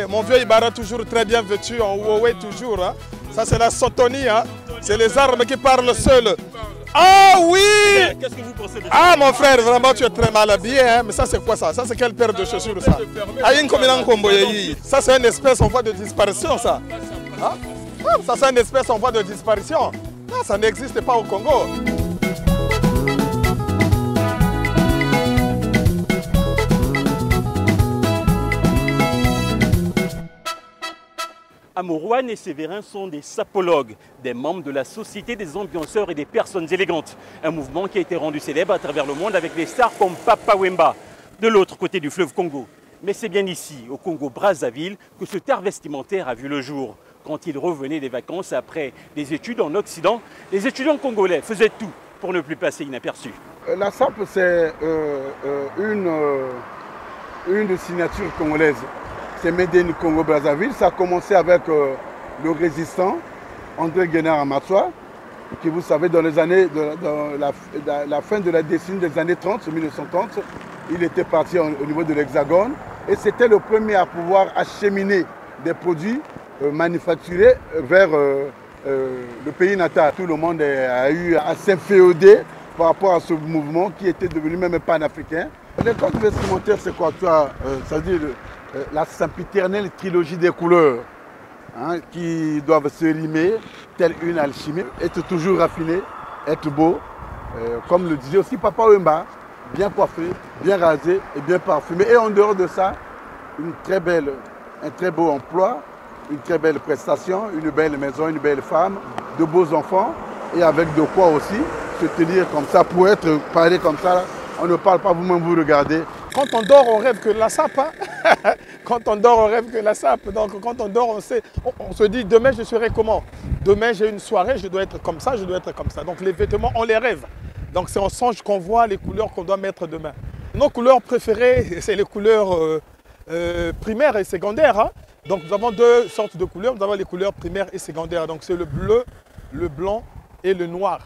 mon vieux Ibara toujours très bien vêtu, en Huawei toujours. Hein. Ça c'est la sotonie, hein. C'est les armes qui parlent seules. Ah oui! Qu'est-ce que vous pensez de ça? Ah mon frère, vraiment tu es très mal habillé, hein. Mais ça c'est quoi ça? Ça c'est quelle paire de chaussures ça? Ça c'est une espèce en voie de disparition ça. Hein? Ça c'est une espèce en voie de disparition. Non, ça n'existe pas au Congo. Amourouane et Séverin sont des sapologues, des membres de la Société des ambianceurs et des personnes élégantes. Un mouvement qui a été rendu célèbre à travers le monde avec des stars comme Papa Wemba, de l'autre côté du fleuve Congo. Mais c'est bien ici, au Congo-Brazzaville, que ce art vestimentaire a vu le jour. Quand ils revenaient des vacances après des études en Occident, les étudiants congolais faisaient tout pour ne plus passer inaperçus. La SAP, c'est une signature congolaise. C'est Made in Congo-Brazzaville. Ça a commencé avec le résistant André Guénard Amatswa, qui vous savez, dans les années, la fin de la décennie des années 30, 1930, il était parti au niveau de l'Hexagone et c'était le premier à pouvoir acheminer des produits manufacturés vers le pays natal. Tout le monde a eu à s'inféoder par rapport à ce mouvement qui était devenu même panafricain. Les codes vestimentaires, c'est quoi? Ça veut dire la sempiternelle trilogie des couleurs, hein, qui doivent se rimer, telle une alchimie, être toujours raffiné, être beau, comme le disait aussi Papa Wemba, bien coiffé, bien rasé et bien parfumé. Et en dehors de ça, un très beau emploi, une très belle prestation, une belle maison, une belle femme, de beaux enfants, et avec de quoi aussi se tenir comme ça, pour être parlé comme ça. On ne parle pas, vous-même vous regardez. Quand on dort, on rêve que la sape. Hein. Quand on dort, on rêve que la sape. Donc quand on dort, on se dit demain je serai comment? Demain j'ai une soirée, je dois être comme ça, je dois être comme ça. Donc les vêtements, on les rêve. Donc c'est en songe qu'on voit les couleurs qu'on doit mettre demain. Nos couleurs préférées, c'est les couleurs primaires et secondaires. Hein. Donc nous avons deux sortes de couleurs. Nous avons les couleurs primaires et secondaires. Donc c'est le bleu, le blanc et le noir.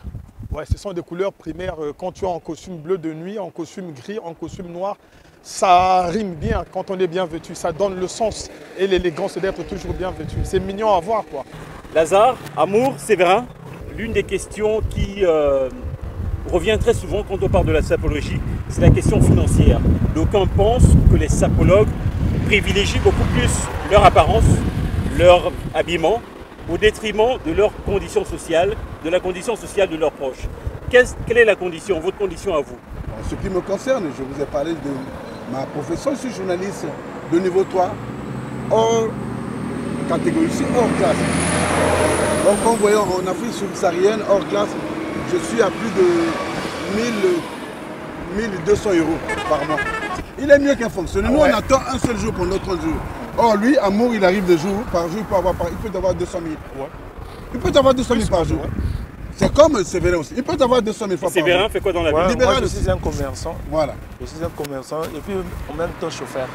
Ouais, ce sont des couleurs primaires. Quand tu es en costume bleu de nuit, en costume gris, en costume noir, ça rime bien quand on est bien vêtu. Ça donne le sens et l'élégance d'être toujours bien vêtu. C'est mignon à voir, quoi. Lazare, Amour, Séverin, l'une des questions qui revient très souvent quand on parle de la sapologie, c'est la question financière. D'aucuns pensent que les sapologues privilégient beaucoup plus leur apparence, leur habillement, au détriment de leur condition sociale, de la condition sociale de leurs proches. Quelle est la condition, votre condition à vous? En ce qui me concerne, je vous ai parlé de ma profession. Je suis journaliste de niveau 3, hors catégorie, hors classe. Donc en voyant en Afrique subsaharienne, hors classe, je suis à plus de 1200 € par mois. Il est mieux qu'un fonctionnaire. Nous, on attend un seul jour pour notre jour. Or, lui, Amour, il arrive de jour par jour, il peut avoir 200 000. Ouais. Il peut avoir 200 000 par jour. Ouais. C'est comme Séverin aussi. Il peut avoir 200 000 fois par jour. Séverin fait quoi dans la vie? Moi, je suis un commerçant. Voilà. Je suis un commerçant et puis en même temps chauffeur.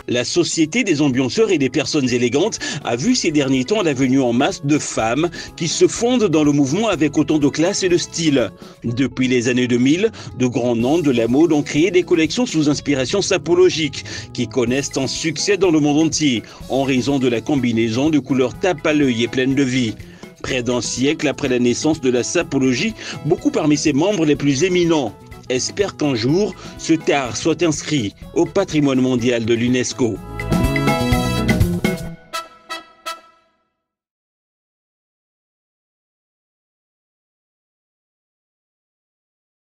La Société des ambianceurs et des personnes élégantes a vu ces derniers temps la venue en masse de femmes qui se fondent dans le mouvement avec autant de classe et de style. Depuis les années 2000, de grands noms de la mode ont créé des collections sous inspiration sapologique qui connaissent un succès dans le monde entier en raison de la combinaison de couleurs tape à l'œil et pleines de vie. Près d'un siècle après la naissance de la sapologie, beaucoup parmi ses membres les plus éminents espèrent qu'un jour, ce art soit inscrit au patrimoine mondial de l'UNESCO.